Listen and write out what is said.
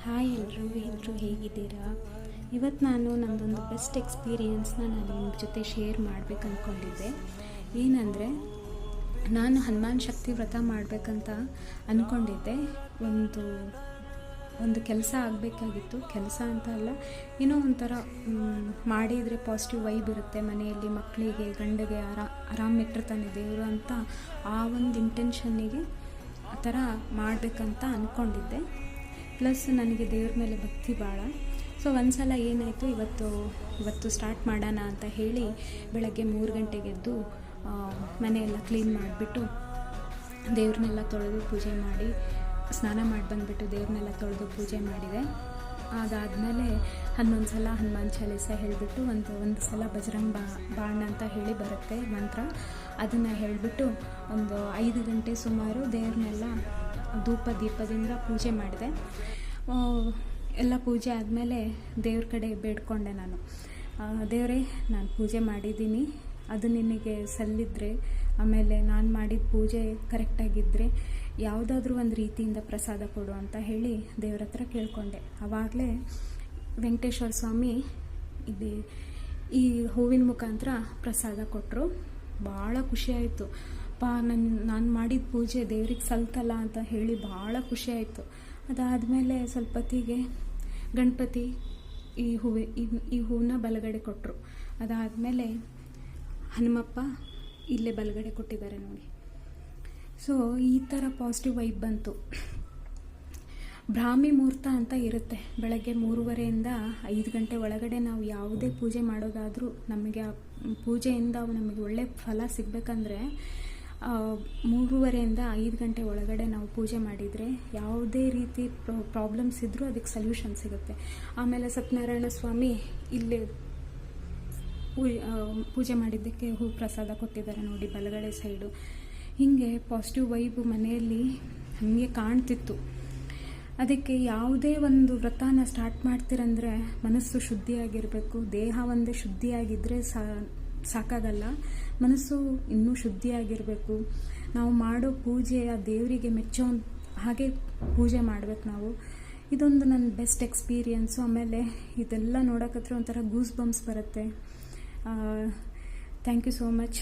Hi ಎಲ್ಲರೂ ಹೇಗಿದ್ದೀರಾ? ಇವತ್ತು ನಾನು ನಮ್ಮದೊಂದು ಬೆಸ್ಟ್ ಎಕ್ಸ್ಪೀರಿಯೆನ್ಸ್ನ ನಾನು ನಿಮ್ಮ ಜೊತೆ ಶೇರ್ ಮಾಡಬೇಕು ಅಂದ್ಕೊಂಡಿದ್ದೆ. ಏನಂದರೆ, ನಾನು ಹನುಮಾನ್ ಶಕ್ತಿ ವ್ರತ ಮಾಡಬೇಕಂತ ಅಂದ್ಕೊಂಡಿದ್ದೆ. ಒಂದು ಕೆಲಸ ಆಗಬೇಕಾಗಿತ್ತು. ಕೆಲಸ ಅಂತ ಅಲ್ಲ, ಏನೋ ಒಂಥರ ಮಾಡಿದರೆ ಪಾಸಿಟಿವ್ ವೈಬ್ ಇರುತ್ತೆ ಮನೆಯಲ್ಲಿ, ಮಕ್ಕಳಿಗೆ, ಗಂಡಗೆ ಆರಾಮಿಟ್ಟಿರ್ತಾನೆ ದೇವರು ಅಂತ ಆ ಒಂದು ಇಂಟೆನ್ಷನ್ನಿಗೆ ಆ ಥರ ಮಾಡಬೇಕಂತ ಅಂದ್ಕೊಂಡಿದ್ದೆ. ಪ್ಲಸ್ ನನಗೆ ದೇವ್ರ ಮೇಲೆ ಭಕ್ತಿ ಭಾಳ. ಸೊ ಒಂದು ಸಲ ಏನಾಯಿತು, ಇವತ್ತು ಸ್ಟಾರ್ಟ್ ಮಾಡೋಣ ಅಂತ ಹೇಳಿ ಬೆಳಗ್ಗೆ 3 ಗಂಟೆಗೆ ಎದ್ದು ಮನೆಯೆಲ್ಲ ಕ್ಲೀನ್ ಮಾಡಿಬಿಟ್ಟು ದೇವ್ರನ್ನೆಲ್ಲ ತೊಳೆದು ಪೂಜೆ ಮಾಡಿ, ಸ್ನಾನ ಮಾಡಿ ಬಂದುಬಿಟ್ಟು ದೇವ್ರನ್ನೆಲ್ಲ ತೊಳೆದು ಪೂಜೆ ಮಾಡಿದೆ. ಅದಾದಮೇಲೆ 11 ಸಲ ಹನುಮಾನ್ ಚಾಲೀಸ ಹೇಳಿಬಿಟ್ಟು ಒಂದು ಸಲ ಬಜರಂಗ ಬಾಣ ಅಂತ ಹೇಳಿ ಬರುತ್ತೆ ಮಂತ್ರ, ಅದನ್ನು ಹೇಳಿಬಿಟ್ಟು ಒಂದು 5 ಗಂಟೆ ಸುಮಾರು ದೇವ್ರನ್ನೆಲ್ಲ ಧೂಪ ದೀಪದಿಂದ ಪೂಜೆ ಮಾಡಿದೆ. ಎಲ್ಲ ಪೂಜೆ ಆದಮೇಲೆ ದೇವ್ರ ಕಡೆ ಬೇಡ್ಕೊಂಡೆ ನಾನು, ದೇವರೇ, ನಾನು ಪೂಜೆ ಮಾಡಿದ್ದೀನಿ, ಅದು ನಿನಗೆ ಸಲ್ಲಿದ್ರೆ, ಆಮೇಲೆ ನಾನು ಮಾಡಿದ ಪೂಜೆ ಕರೆಕ್ಟಾಗಿದ್ದರೆ ಯಾವುದಾದ್ರೂ ಒಂದು ರೀತಿಯಿಂದ ಪ್ರಸಾದ ಕೊಡು ಅಂತ ಹೇಳಿ ದೇವ್ರ ಹತ್ರ ಕೇಳಿಕೊಂಡೆ. ಆವಾಗಲೇ ವೆಂಕಟೇಶ್ವರ ಸ್ವಾಮಿ ಈ ಹೂವಿನ ಮುಖಾಂತರ ಪ್ರಸಾದ ಕೊಟ್ಟರು. ಭಾಳ ಖುಷಿಯಾಯಿತು. ನಾನು ಮಾಡಿದ ಪೂಜೆ ದೇವ್ರಿಗೆ ಸಲ್ತಲ್ಲ ಅಂತ ಹೇಳಿ ಭಾಳ ಖುಷಿಯಾಯಿತು. ಅದಾದಮೇಲೆ ಸ್ವಲ್ಪ ಹೊತ್ತಿಗೆ ಗಣಪತಿ ಈ ಹೂವನ್ನ ಬಲಗಡೆ ಕೊಟ್ಟರು. ಅದಾದಮೇಲೆ ಹನುಮಪ್ಪ ಇಲ್ಲೇ ಬಲಗಡೆ ಕೊಟ್ಟಿದ್ದಾರೆ ನೋಡಿ. ಸೊ ಈ ಥರ ಪಾಸಿಟಿವ್ ವೈಬ್ ಬಂತು. ಬ್ರಾಹ್ಮಿ ಮುಹೂರ್ತ ಅಂತ ಇರುತ್ತೆ, ಬೆಳಗ್ಗೆ 3:30ಯಿಂದ 5 ಗಂಟೆ ಒಳಗಡೆ ನಾವು ಯಾವುದೇ ಪೂಜೆ ಮಾಡೋದಾದರೂ ನಮಗೆ ಆ ಪೂಜೆಯಿಂದ ನಮಗೆ ಒಳ್ಳೆ ಫಲ ಸಿಗಬೇಕಂದ್ರೆ 3:30ಯಿಂದ 5 ಗಂಟೆ ಒಳಗಡೆ ನಾವು ಪೂಜೆ ಮಾಡಿದರೆ ಯಾವುದೇ ರೀತಿ ಪ್ರಾಬ್ಲಮ್ಸ್ ಇದ್ದರೂ ಅದಕ್ಕೆ ಸೊಲ್ಯೂಷನ್ ಸಿಗುತ್ತೆ. ಆಮೇಲೆ ಸತ್ಯನಾರಾಯಣ ಸ್ವಾಮಿ ಇಲ್ಲೇ ಪೂಜೆ ಮಾಡಿದ್ದಕ್ಕೆ ಹೂ ಪ್ರಸಾದ ಕೊಟ್ಟಿದ್ದಾರೆ ನೋಡಿ ಬಲಗಡೆ ಸೈಡು. ಹೀಗೆ ಪಾಸಿಟಿವ್ ವೈಬು ಮನೆಯಲ್ಲಿ ಹಾಗೆ ಕಾಣ್ತಿತ್ತು. ಅದಕ್ಕೆ ಯಾವುದೇ ಒಂದು ವ್ರತನ ಸ್ಟಾರ್ಟ್ ಮಾಡ್ತೀರಂದರೆ ಮನಸ್ಸು ಶುದ್ಧಿಯಾಗಿರಬೇಕು. ದೇಹ ಒಂದೇ ಶುದ್ಧಿಯಾಗಿದ್ದರೆ ಸಾಕಾಗಲ್ಲ, ಮನಸ್ಸು ಇನ್ನೂ ಶುದ್ಧಿಯಾಗಿರಬೇಕು. ನಾವು ಮಾಡೋ ಪೂಜೆ ಆ ದೇವರಿಗೆ ಮೆಚ್ಚೋ ಹಾಗೆ ಪೂಜೆ ಮಾಡಬೇಕು ನಾವು. ಇದೊಂದು ನನ್ನ ಬೆಸ್ಟ್ ಎಕ್ಸ್ಪೀರಿಯೆನ್ಸು. ಆಮೇಲೆ ಇದೆಲ್ಲ ನೋಡೋಕತ್ರ ಒಂಥರ ಗೂಸ್ ಬಂಪ್ಸ್ ಬರುತ್ತೆ. Thank you so much.